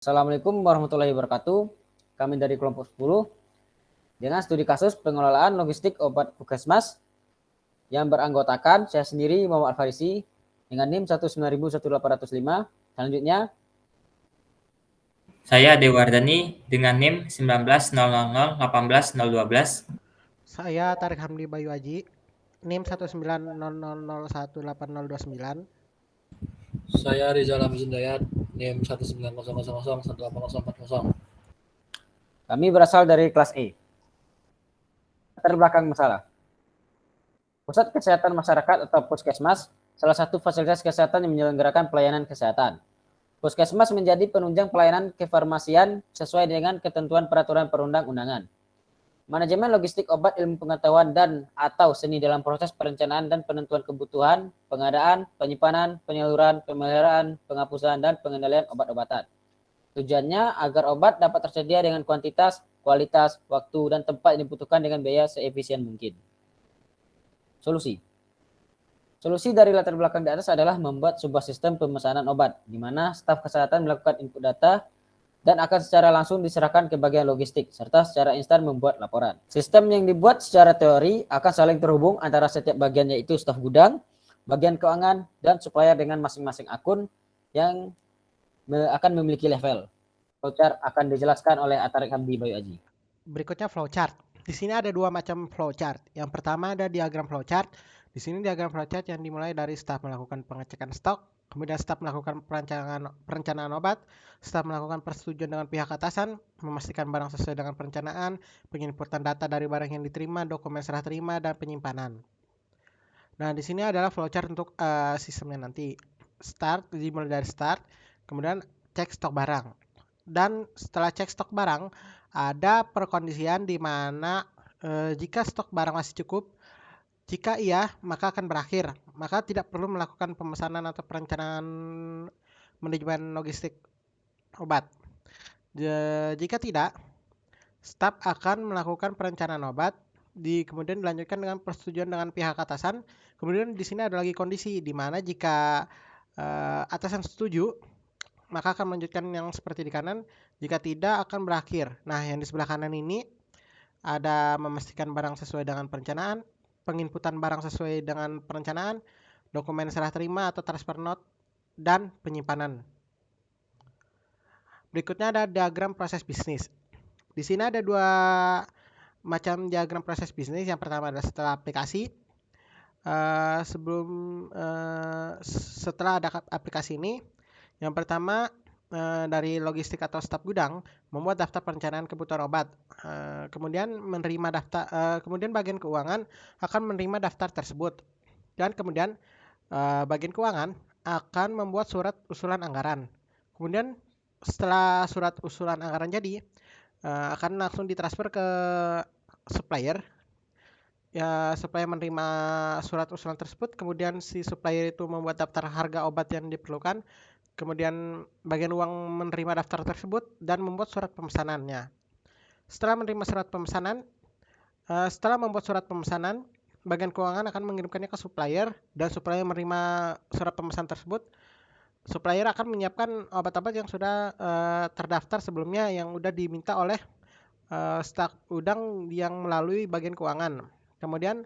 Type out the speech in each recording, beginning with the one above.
Assalamualaikum warahmatullahi wabarakatuh. Kami dari kelompok 10 dengan studi kasus pengelolaan logistik obat Puskesmas yang beranggotakan saya sendiri Muhammad Al-Farisi dengan NIM 19185. Selanjutnya Saya Dewardani dengan NIM 19.000.18.012. Saya Tarik Hamdi Bayu Aji, NIM 19000018029. Saya Rizal Hamzin Dayat, NIM 190001840. kami berasal dari kelas E. Latar belakang masalah. Pusat Kesehatan Masyarakat atau Puskesmas salah satu fasilitas kesehatan yang menyelenggarakan pelayanan kesehatan. Puskesmas menjadi penunjang pelayanan kefarmasian sesuai dengan ketentuan peraturan perundang-undangan. Manajemen logistik obat, ilmu pengetahuan dan atau seni dalam proses perencanaan dan penentuan kebutuhan, pengadaan, penyimpanan, penyaluran, pemeliharaan, penghapusan, dan pengendalian obat-obatan. Tujuannya agar obat dapat tersedia dengan kuantitas, kualitas, waktu, dan tempat yang dibutuhkan dengan biaya seefisien mungkin. Solusi dari latar belakang di atas adalah membuat sebuah sistem pemesanan obat, di mana staf kesehatan melakukan input data dan akan secara langsung diserahkan ke bagian logistik, serta secara instan membuat laporan. Sistem yang dibuat secara teori akan saling terhubung antara setiap bagian, yaitu staf gudang, bagian keuangan, dan supplier dengan masing-masing akun yang akan memiliki level. Flowchart akan dijelaskan oleh Tarik Hamdi Bayu Aji. Berikutnya flowchart. Di sini ada dua macam flowchart. Yang pertama ada diagram flowchart. Di sini diagram flowchart yang dimulai dari staf melakukan pengecekan stok, kemudian staf melakukan perencanaan obat, staf melakukan persetujuan dengan pihak atasan, memastikan barang sesuai dengan perencanaan, penginputan data dari barang yang diterima, dokumen serah terima, dan penyimpanan. Nah, di sini adalah flowchart untuk sistemnya nanti. Start, dimulai dari start, kemudian cek stok barang. Dan setelah cek stok barang, ada perkondisian di mana jika stok barang masih cukup, jika iya, maka akan berakhir. Maka tidak perlu melakukan pemesanan atau perencanaan manajemen logistik obat. Jika tidak, staf akan melakukan perencanaan obat, kemudian dilanjutkan dengan persetujuan dengan pihak atasan. Kemudian di sini ada lagi kondisi di mana jika atasan setuju, maka akan melanjutkan yang seperti di kanan. Jika tidak, akan berakhir. Nah, yang di sebelah kanan ini ada memastikan barang sesuai dengan perencanaan, penginputan barang sesuai dengan perencanaan, dokumen serah terima atau transfer note, dan penyimpanan. Berikutnya ada diagram proses bisnis. Di sini ada dua macam diagram proses bisnis. Yang pertama adalah setelah aplikasi. Setelah ada aplikasi ini, yang pertama dari logistik atau staf gudang membuat daftar perencanaan kebutuhan obat. Kemudian kemudian bagian keuangan akan menerima daftar tersebut. Dan kemudian bagian keuangan akan membuat surat usulan anggaran. Kemudian setelah surat usulan anggaran jadi, akan langsung ditransfer ke supplier. Ya, supplier menerima surat usulan tersebut, kemudian si supplier itu membuat daftar harga obat yang diperlukan. Kemudian bagian uang menerima daftar tersebut dan membuat surat pemesanannya. Setelah membuat surat pemesanan, bagian keuangan akan mengirimkannya ke supplier dan supplier menerima surat pemesanan tersebut. Supplier akan menyiapkan obat-obat yang sudah terdaftar sebelumnya yang sudah diminta oleh staf gudang yang melalui bagian keuangan. Kemudian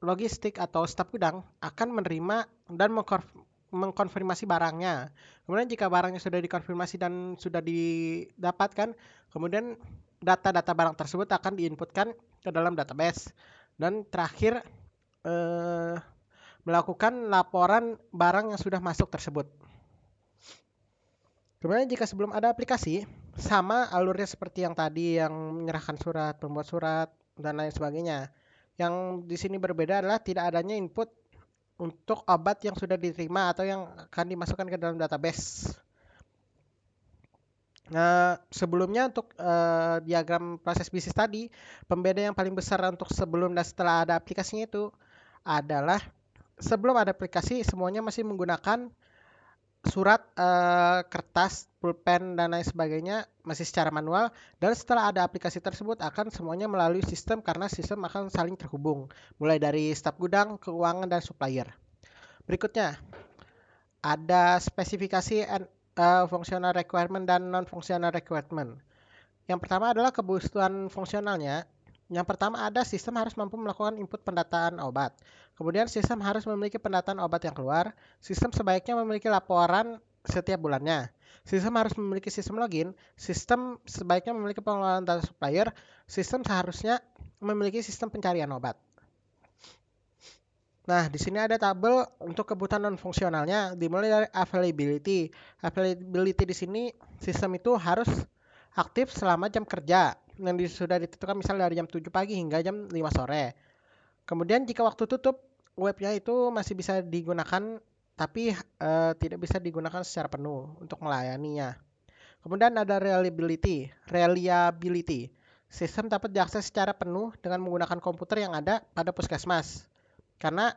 logistik atau staf gudang akan menerima dan mengkonfirmasi barangnya. Kemudian jika barangnya sudah dikonfirmasi dan sudah didapatkan, kemudian data-data barang tersebut akan diinputkan ke dalam database. Dan terakhir melakukan laporan barang yang sudah masuk tersebut. Kemudian jika sebelum ada aplikasi, sama alurnya seperti yang tadi, yang menyerahkan surat, membuat surat, dan lain sebagainya. Yang di sini berbeda adalah tidak adanya input untuk obat yang sudah diterima atau yang akan dimasukkan ke dalam database. Nah, sebelumnya untuk diagram proses bisnis tadi, pembeda yang paling besar untuk sebelum dan setelah ada aplikasinya itu adalah sebelum ada aplikasi semuanya masih menggunakan surat, kertas, pulpen, dan lain sebagainya masih secara manual, dan setelah ada aplikasi tersebut akan semuanya melalui sistem karena sistem akan saling terhubung mulai dari staf gudang, keuangan, dan supplier. Berikutnya ada spesifikasi functional requirement dan non-functional requirement. Yang pertama adalah kebutuhan fungsionalnya. Yang pertama ada sistem harus mampu melakukan input pendataan obat. Kemudian sistem harus memiliki pendataan obat yang keluar. Sistem sebaiknya memiliki laporan setiap bulannya. Sistem harus memiliki sistem login. Sistem sebaiknya memiliki pengelolaan data supplier. Sistem seharusnya memiliki sistem pencarian obat. Nah, di sini ada tabel untuk kebutuhan non fungsionalnya dimulai dari availability. Availability di sini sistem itu harus aktif selama jam kerja yang sudah ditentukan misalnya dari jam 7 pagi hingga jam 5 sore. Kemudian jika waktu tutup, webnya itu masih bisa digunakan tapi tidak bisa digunakan secara penuh untuk melayaninya. Kemudian ada reliability. Sistem dapat diakses secara penuh dengan menggunakan komputer yang ada pada puskesmas. Karena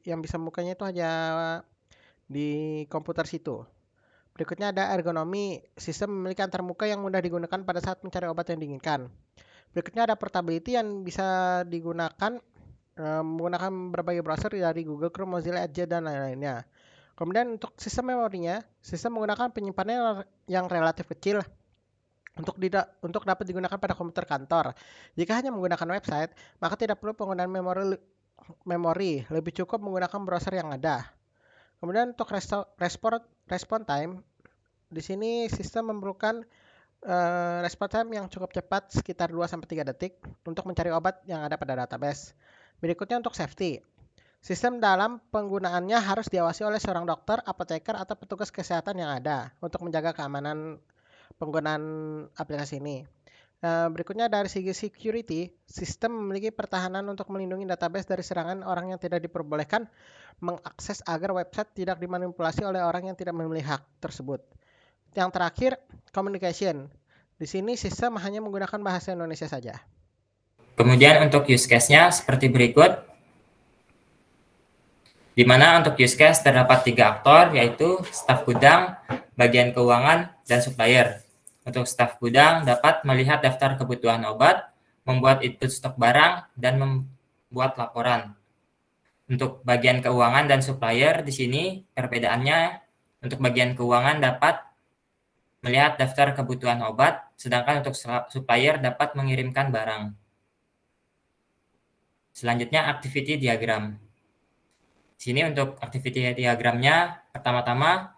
yang bisa bukanya itu hanya di komputer situ. Berikutnya ada ergonomi. Sistem memiliki antarmuka yang mudah digunakan pada saat mencari obat yang diinginkan. Berikutnya ada portability yang bisa digunakan menggunakan berbagai browser dari Google Chrome, Mozilla Edge, dan lain-lainnya. Kemudian untuk sistem memorinya, sistem menggunakan penyimpanan yang relatif kecil untuk dapat digunakan pada komputer kantor. Jika hanya menggunakan website, maka tidak perlu penggunaan memori, lebih cukup menggunakan browser yang ada. Kemudian untuk respon time, di sini sistem memerlukan respon time yang cukup cepat sekitar 2-3 detik untuk mencari obat yang ada pada database. Berikutnya untuk safety. Sistem dalam penggunaannya harus diawasi oleh seorang dokter, apoteker, atau petugas kesehatan yang ada untuk menjaga keamanan penggunaan aplikasi ini. Berikutnya dari segi security, sistem memiliki pertahanan untuk melindungi database dari serangan orang yang tidak diperbolehkan mengakses agar website tidak dimanipulasi oleh orang yang tidak memiliki hak tersebut. Yang terakhir, communication. Di sini sistem hanya menggunakan bahasa Indonesia saja. Kemudian untuk use case-nya seperti berikut. Di mana untuk use case terdapat 3 aktor, yaitu staf gudang, bagian keuangan, dan supplier. Untuk staf gudang dapat melihat daftar kebutuhan obat, membuat input stok barang, dan membuat laporan. Untuk bagian keuangan dan supplier di sini perbedaannya, untuk bagian keuangan dapat melihat daftar kebutuhan obat, sedangkan untuk supplier dapat mengirimkan barang. Selanjutnya activity diagram. Di sini untuk activity diagramnya, pertama-tama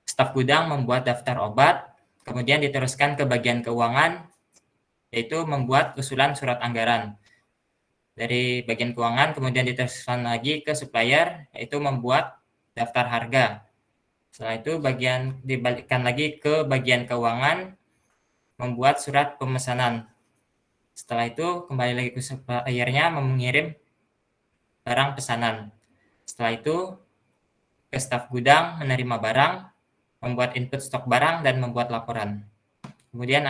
staf gudang membuat daftar obat, kemudian diteruskan ke bagian keuangan, yaitu membuat usulan surat anggaran. Dari bagian keuangan kemudian diteruskan lagi ke supplier, yaitu membuat daftar harga. Setelah itu dibalikkan lagi ke bagian keuangan, membuat surat pemesanan. Setelah itu kembali lagi ke suppliernya mengirim barang pesanan. Setelah itu ke staf gudang menerima barang, membuat input stok barang, dan membuat laporan. Kemudian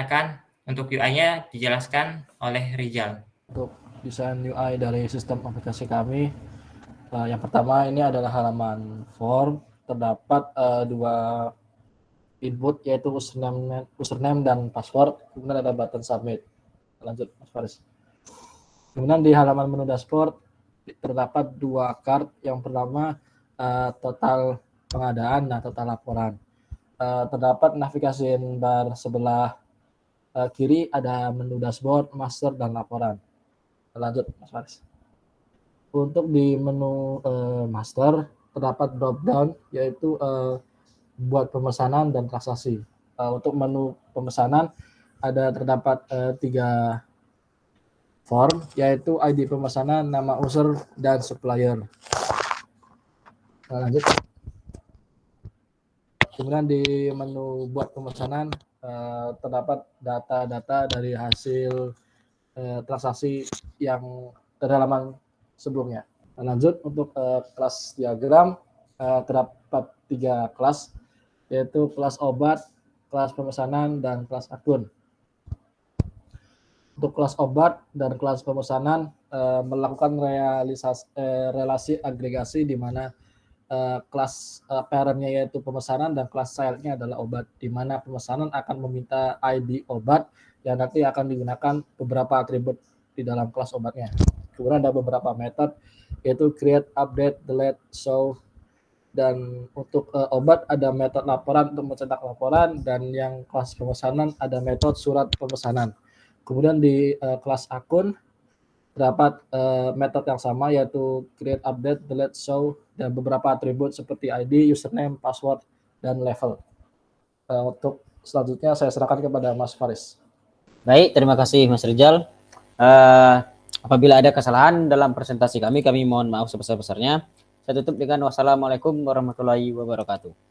untuk UI-nya dijelaskan oleh Rizal. Untuk desain UI dari sistem aplikasi kami, yang pertama ini adalah halaman form. Terdapat 2 input, yaitu username dan password. Kemudian ada button submit. Lanjut, Mas Faris. Kemudian di halaman menu dashboard terdapat 2 card. Yang pertama total pengadaan dan total laporan. Terdapat navigasi bar sebelah kiri, ada menu dashboard, master, dan laporan. Lanjut, Mas Faris. Untuk di menu master terdapat drop down, yaitu buat pemesanan dan transaksi. Untuk menu pemesanan terdapat 3 form, yaitu ID pemesanan, nama user, dan supplier. Lanjut. Kemudian di menu buat pemesanan terdapat data-data dari hasil transaksi yang terhalaman sebelumnya. Lanjut, untuk kelas diagram terdapat 3 kelas, yaitu kelas obat, kelas pemesanan, dan kelas akun. Untuk kelas obat dan kelas pemesanan melakukan relasi agregasi, di mana kelas parent-nya yaitu pemesanan dan kelas child-nya adalah obat, di mana pemesanan akan meminta ID obat yang nanti akan digunakan beberapa atribut di dalam kelas obatnya. Kemudian ada beberapa metode, yaitu create, update, delete, show, Dan untuk obat ada metode laporan untuk mencetak laporan, dan yang kelas pemesanan ada metode surat pemesanan. Kemudian di kelas akun terdapat metode yang sama, yaitu create, update, delete, show, dan beberapa atribut seperti ID, username, password, dan level. Untuk selanjutnya saya serahkan kepada Mas Faris. Baik, terima kasih Mas Rizal. Apabila ada kesalahan dalam presentasi kami mohon maaf sebesar-besarnya. Saya tutup dengan wassalamualaikum warahmatullahi wabarakatuh.